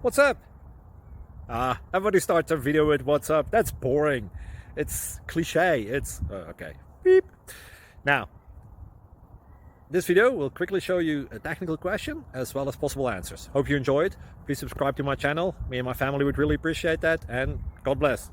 What's up? Everybody starts a video with what's up. That's boring. It's cliche. It's okay. Beep. Now, this video will quickly show you a technical question as well as possible answers. Hope you enjoyed. Please subscribe to my channel. Me and my family would really appreciate that, and God bless.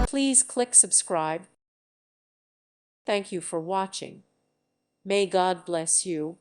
Please click subscribe. Thank you for watching. May God bless you.